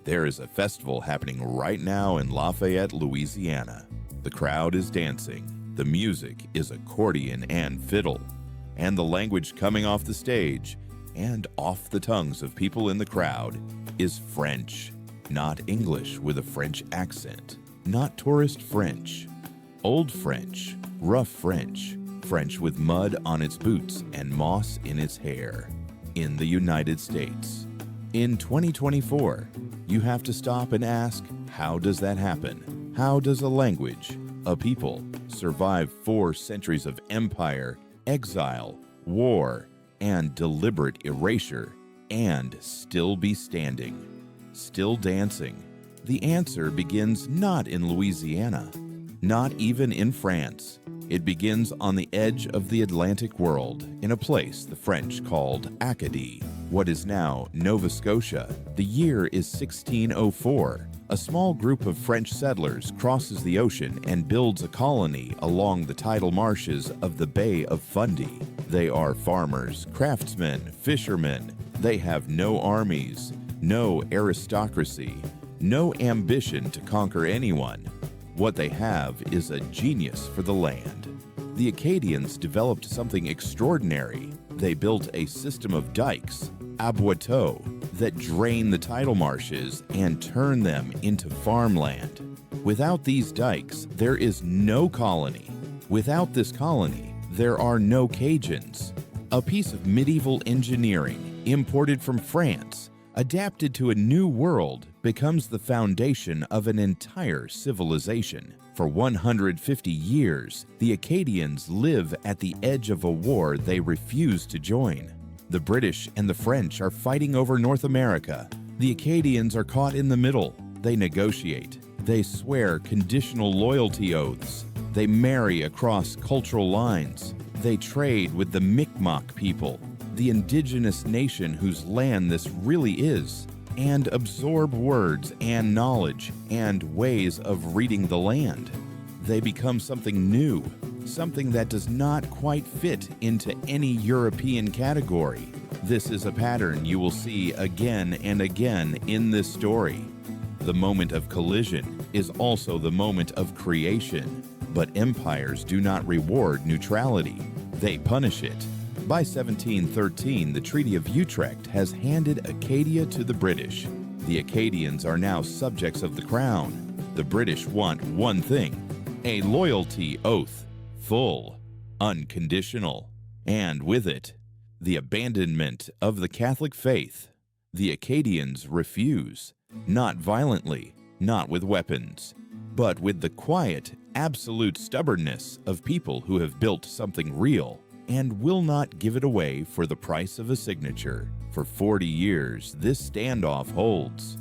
There is a festival happening right now in Lafayette, Louisiana. The crowd is dancing. The music is accordion and fiddle. And the language coming off the stage and off the tongues of people in the crowd is French. Not English with a French accent. Not tourist French. Old French, rough French, French with mud on its boots and moss in its hair. In the United States. In 2024, you have to stop and ask, how does that happen? How does a language, a people, survive 4 centuries of empire, exile, war, and deliberate erasure, and still be standing, still dancing? The answer begins not in Louisiana, not even in France. It begins on the edge of the Atlantic world, in a place the French called Acadian, what is now Nova Scotia. The year is 1604. A small group of French settlers crosses the ocean and builds a colony along the tidal marshes of the Bay of Fundy. They are farmers, craftsmen, fishermen. They have no armies, no aristocracy, no ambition to conquer anyone. What they have is a genius for the land. The Acadians developed something extraordinary. They built a system of dikes, aboiteaux, that drain the tidal marshes and turn them into farmland. Without these dikes, there is no colony. Without this colony, there are no Cajuns. A piece of medieval engineering imported from France, adapted to a new world, becomes the foundation of an entire civilization. For 150 years, the Acadians live at the edge of a war they refuse to join. The British and the French are fighting over North America. The Acadians are caught in the middle. They negotiate. They swear conditional loyalty oaths. They marry across cultural lines. They trade with the Mi'kmaq people, the indigenous nation whose land this really is, and absorb words and knowledge and ways of reading the land. They become something new, something that does not quite fit into any European category. This is a pattern you will see again and again in this story. The moment of collision is also the moment of creation, but empires do not reward neutrality. They punish it. By 1713, the Treaty of Utrecht has handed Acadia to the British. The Acadians are now subjects of the crown. The British want one thing: a loyalty oath, full, unconditional, and with it, the abandonment of the Catholic faith. The Acadians refuse, not violently, not with weapons, but with the quiet, absolute stubbornness of people who have built something real and will not give it away for the price of a signature. For 40 years, this standoff holds.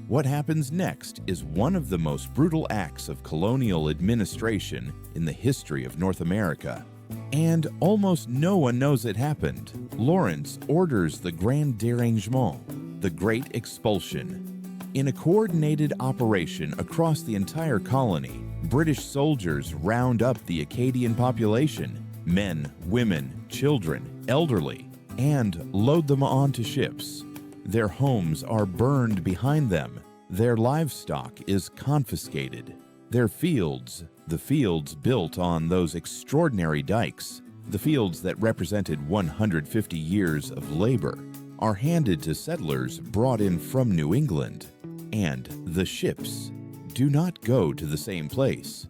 What happens next is one of the most brutal acts of colonial administration in the history of North America. And almost no one knows it happened. Lawrence orders the Grand Dérangement, the Great Expulsion. In a coordinated operation across the entire colony, British soldiers round up the Acadian population, men, women, children, elderly, and load them onto ships. Their homes are burned behind them. Their livestock is confiscated. Their fields, the fields built on those extraordinary dikes, the fields that represented 150 years of labor, are handed to settlers brought in from New England. And the ships do not go to the same place.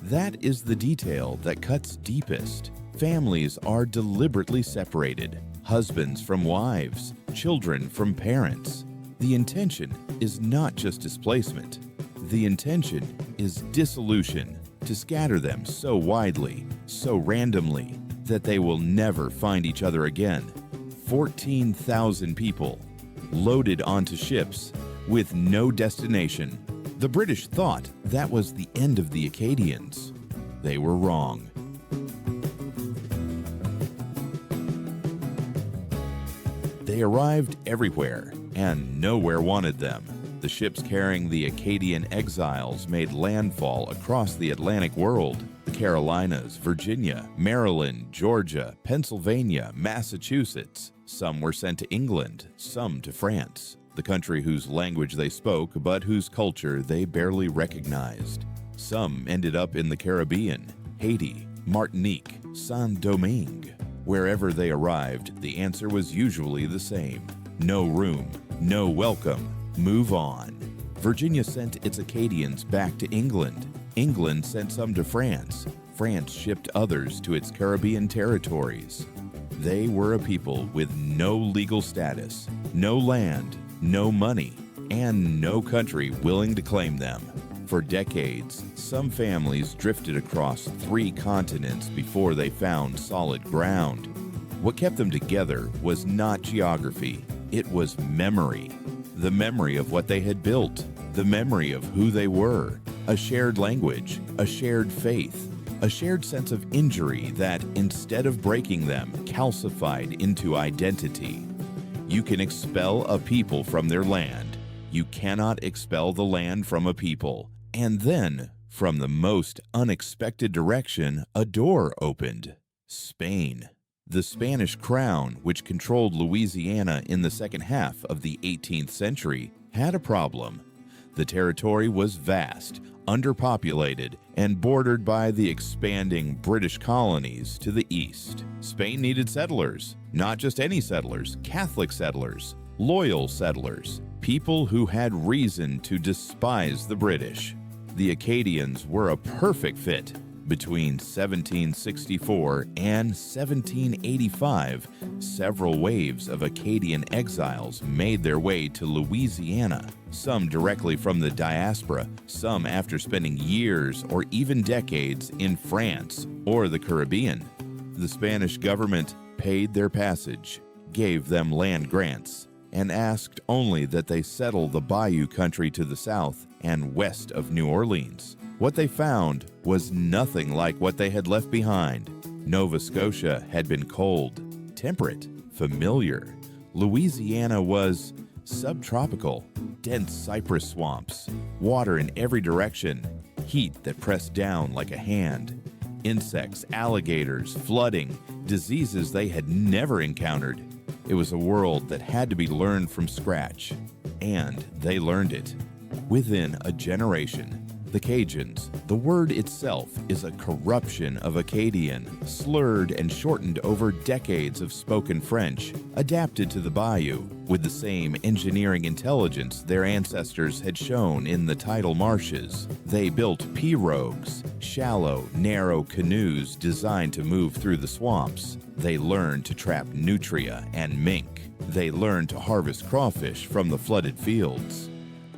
That is the detail that cuts deepest. Families are deliberately separated, husbands from wives, children from parents. The intention is not just displacement. The intention is dissolution, to scatter them so widely, so randomly, that they will never find each other again. 14,000 people, loaded onto ships, with no destination. The British thought that was the end of the Acadians. They were wrong. They arrived everywhere, and nowhere wanted them. The ships carrying the Acadian exiles made landfall across the Atlantic world. The Carolinas, Virginia, Maryland, Georgia, Pennsylvania, Massachusetts. Some were sent to England, some to France. the country whose language they spoke but whose culture they barely recognized. Some ended up in the Caribbean, Haiti, Martinique, Saint-Domingue. Wherever they arrived, the answer was usually the same: no room, no welcome, move on. Virginia sent its Acadians back to England. England sent some to France. France shipped others to its Caribbean territories. They were a people with no legal status, no land, no money, and no country willing to claim them. For decades, some families drifted across 3 continents before they found solid ground. What kept them together was not geography, it was memory. The memory of what they had built, the memory of who they were, a shared language, a shared faith, a shared sense of injury that, instead of breaking them, calcified into identity. You can expel a people from their land. You cannot expel the land from a people. And then, from the most unexpected direction, a door opened. Spain. The Spanish crown, which controlled Louisiana in the second half of the 18th century, had a problem. The territory was vast, underpopulated, and bordered by the expanding British colonies to the east. Spain needed settlers, not just any settlers, Catholic settlers, loyal settlers, people who had reason to despise the British. The Acadians were a perfect fit. Between 1764 and 1785, several waves of Acadian exiles made their way to Louisiana, some directly from the diaspora, some after spending years or even decades in France or the Caribbean. The Spanish government paid their passage, gave them land grants, and asked only that they settle the bayou country to the south and west of New Orleans. What they found was nothing like what they had left behind. Nova Scotia had been cold, temperate, familiar. Louisiana was subtropical, dense cypress swamps, water in every direction, heat that pressed down like a hand, insects, alligators, flooding, diseases they had never encountered. It was a world that had to be learned from scratch, and they learned it. Within a generation, the Cajuns, the word itself is a corruption of Acadian, slurred and shortened over decades of spoken French, adapted to the bayou with the same engineering intelligence their ancestors had shown in the tidal marshes. They built pirogues, shallow, narrow canoes designed to move through the swamps. They learned to trap nutria and mink. They learned to harvest crawfish from the flooded fields.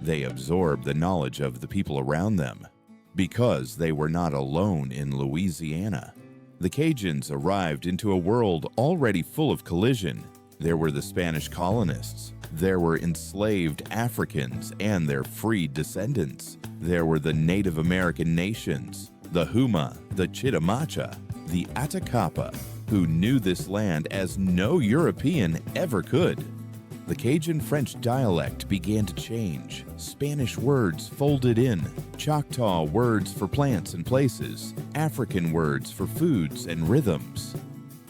They absorbed the knowledge of the people around them. Because they were not alone in Louisiana, the Cajuns arrived into a world already full of collision. There were the Spanish colonists. There were enslaved Africans and their freed descendants. There were the Native American nations, the Huma, the Chitimacha, the Atacapa, who knew this land as no European ever could. The Cajun French dialect began to change. Spanish words folded in, Choctaw words for plants and places, African words for foods and rhythms.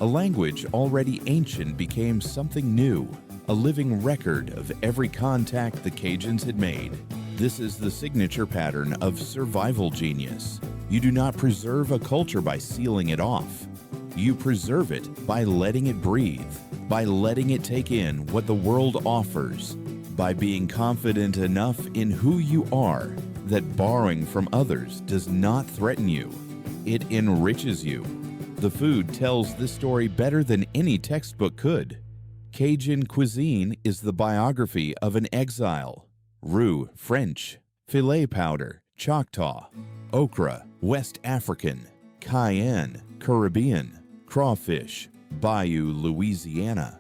A language already ancient became something new, a living record of every contact the Cajuns had made. This is the signature pattern of survival genius. You do not preserve a culture by sealing it off. You preserve it by letting it breathe, by letting it take in what the world offers, by being confident enough in who you are that borrowing from others does not threaten you. It enriches you. The food tells this story better than any textbook could. Cajun cuisine is the biography of an exile. Roux, French. Filet powder, Choctaw. Okra, West African. Cayenne, Caribbean. Crawfish, Bayou, Louisiana.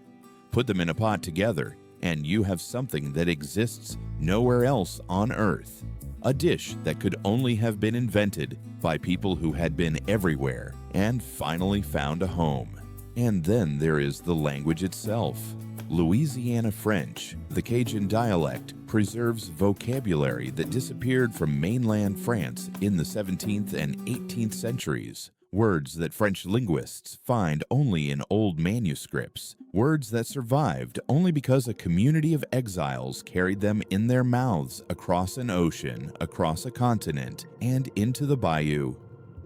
Put them in a pot together, and you have something that exists nowhere else on Earth. A dish that could only have been invented by people who had been everywhere and finally found a home. And then there is the language itself. Louisiana French, the Cajun dialect, preserves vocabulary that disappeared from mainland France in the 17th and 18th centuries. words that French linguists find only in old manuscripts, words that survived only because a community of exiles carried them in their mouths across an ocean, across a continent, and into the bayou.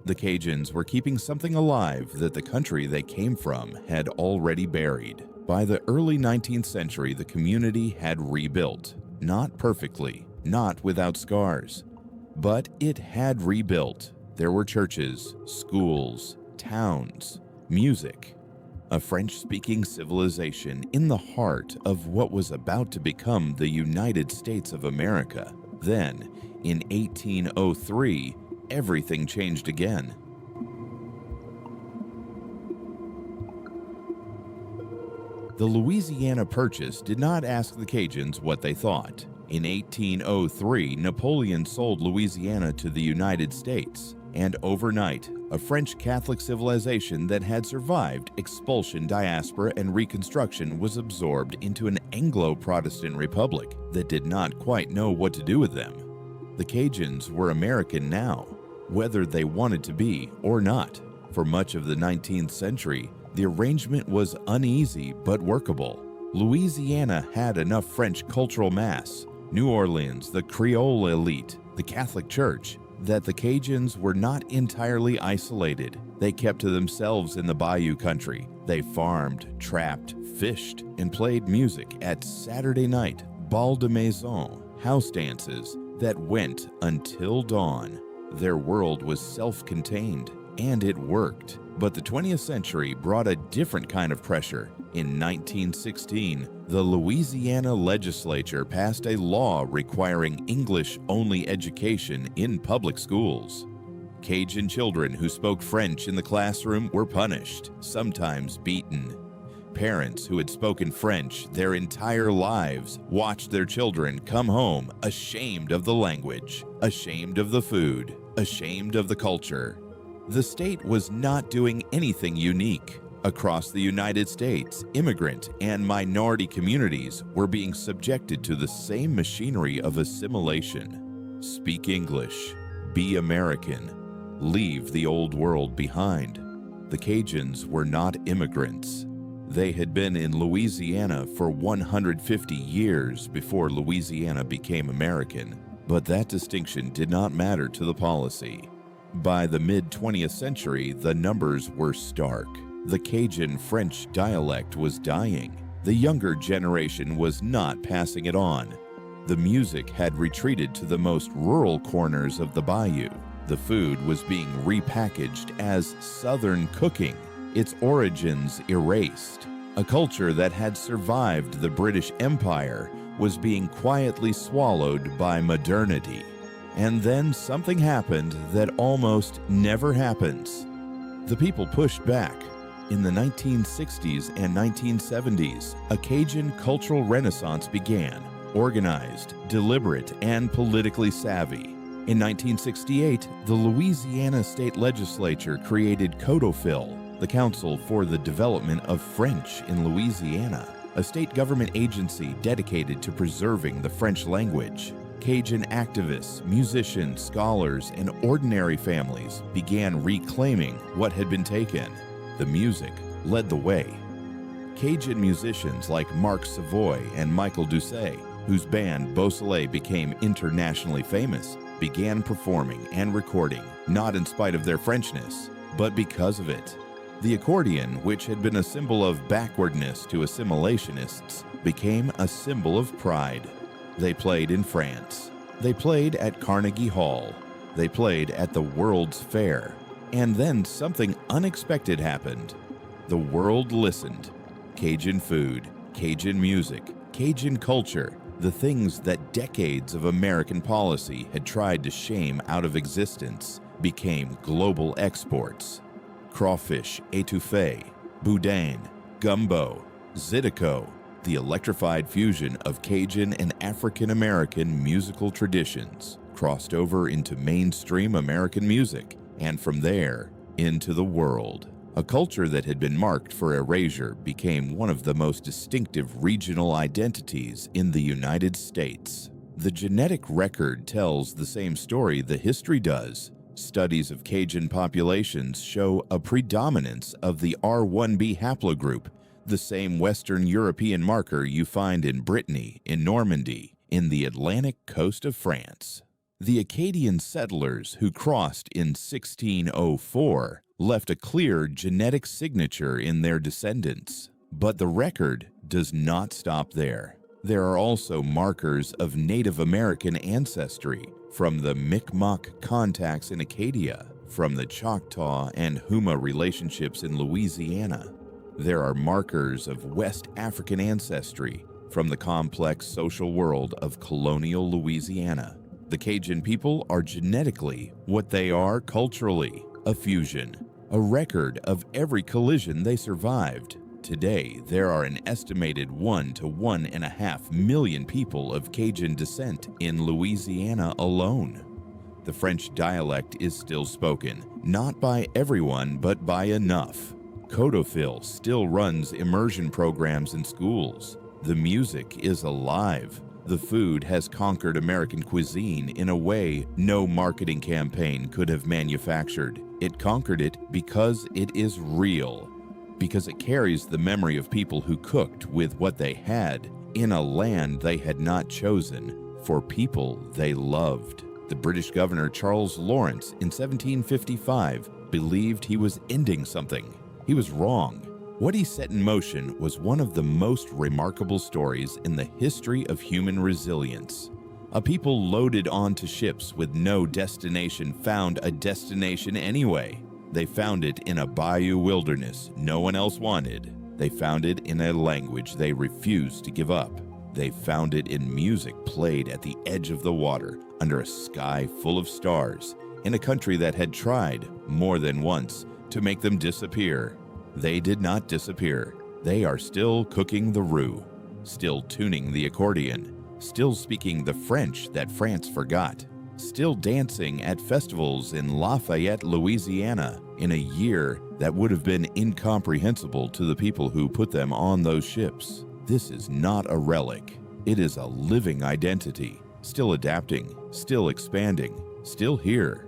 The Cajuns were keeping something alive that the country they came from had already buried. By the early 19th century, the community had rebuilt. Not perfectly, not without scars, but it had rebuilt. There were churches, schools, towns, music, a French-speaking civilization in the heart of what was about to become the United States of America. Then, in 1803, everything changed again. The Louisiana Purchase did not ask the Cajuns what they thought. In 1803, Napoleon sold Louisiana to the United States, and overnight, a French Catholic civilization that had survived expulsion, diaspora, and Reconstruction was absorbed into an Anglo-Protestant republic that did not quite know what to do with them. The Cajuns were American now, whether they wanted to be or not. For much of the 19th century, the arrangement was uneasy but workable. Louisiana had enough French cultural mass, New Orleans, the Creole elite, the Catholic Church, that the Cajuns were not entirely isolated. They kept to themselves in the bayou country. They farmed, trapped, fished, and played music at Saturday night bal de maison, house dances that went until dawn. Their world was self-contained, and it worked. But the 20th century brought a different kind of pressure. In 1916, the Louisiana legislature passed a law requiring English-only education in public schools. Cajun children who spoke French in the classroom were punished, sometimes beaten. Parents who had spoken French their entire lives watched their children come home ashamed of the language, ashamed of the food, ashamed of the culture. The state was not doing anything unique. Across the United States, immigrant and minority communities were being subjected to the same machinery of assimilation. Speak English, be American, leave the old world behind. The Cajuns were not immigrants. They had been in Louisiana for 150 years before Louisiana became American, but that distinction did not matter to the policy. By the mid-20th century, the numbers were stark. The Cajun French dialect was dying. The younger generation was not passing it on. The music had retreated to the most rural corners of the bayou. The food was being repackaged as Southern cooking, its origins erased. A culture that had survived the British Empire was being quietly swallowed by modernity. And then something happened that almost never happens. The people pushed back. In the 1960s and 1970s, a Cajun cultural renaissance began, organized, deliberate, and politically savvy. In 1968, the Louisiana State Legislature created CODOFIL, the Council for the Development of French in Louisiana, a state government agency dedicated to preserving the French language. Cajun activists, musicians, scholars, and ordinary families began reclaiming what had been taken. The music led the way. Cajun musicians like Marc Savoy and Michael Doucet, whose band Beausoleil became internationally famous, began performing and recording, not in spite of their Frenchness, but because of it. The accordion, which had been a symbol of backwardness to assimilationists, became a symbol of pride. They played in France. They played at Carnegie Hall. They played at the World's Fair. And then something unexpected happened. The world listened. Cajun food, Cajun music, Cajun culture, the things that decades of American policy had tried to shame out of existence, became global exports. Crawfish étouffée, boudin, gumbo, zydeco, the electrified fusion of Cajun and African-American musical traditions, crossed over into mainstream American music, and from there, into the world. A culture that had been marked for erasure became one of the most distinctive regional identities in the United States. The genetic record tells the same story the history does. Studies of Cajun populations show a predominance of the R1b haplogroup, the same Western European marker you find in Brittany, in Normandy, in the Atlantic coast of France. The Acadian settlers who crossed in 1604 left a clear genetic signature in their descendants. But the record does not stop there. There are also markers of Native American ancestry from the Mi'kmaq contacts in Acadia, from the Choctaw and Huma relationships in Louisiana. There are markers of West African ancestry from the complex social world of colonial Louisiana. The Cajun people are genetically what they are culturally, a fusion, a record of every collision they survived. Today, there are an estimated 1 to 1.5 million people of Cajun descent in Louisiana alone. The French dialect is still spoken, not by everyone, but by enough. Codophil still runs immersion programs in schools. The music is alive. The food has conquered American cuisine in a way no marketing campaign could have manufactured. It conquered it because it is real, because it carries the memory of people who cooked with what they had in a land they had not chosen for people they loved. The British governor Charles Lawrence in 1755 believed he was ending something. He was wrong. What he set in motion was one of the most remarkable stories in the history of human resilience. A people loaded onto ships with no destination found a destination anyway. They found it in a bayou wilderness no one else wanted. They found it in a language they refused to give up. They found it in music played at the edge of the water under a sky full of stars in a country that had tried more than once to make them disappear. They did not disappear. They are still cooking the roux, still tuning the accordion, still speaking the French that France forgot, still dancing at festivals in Lafayette, Louisiana, in a year that would have been incomprehensible to the people who put them on those ships. This is not a relic. It is a living identity, still adapting, still expanding, still here.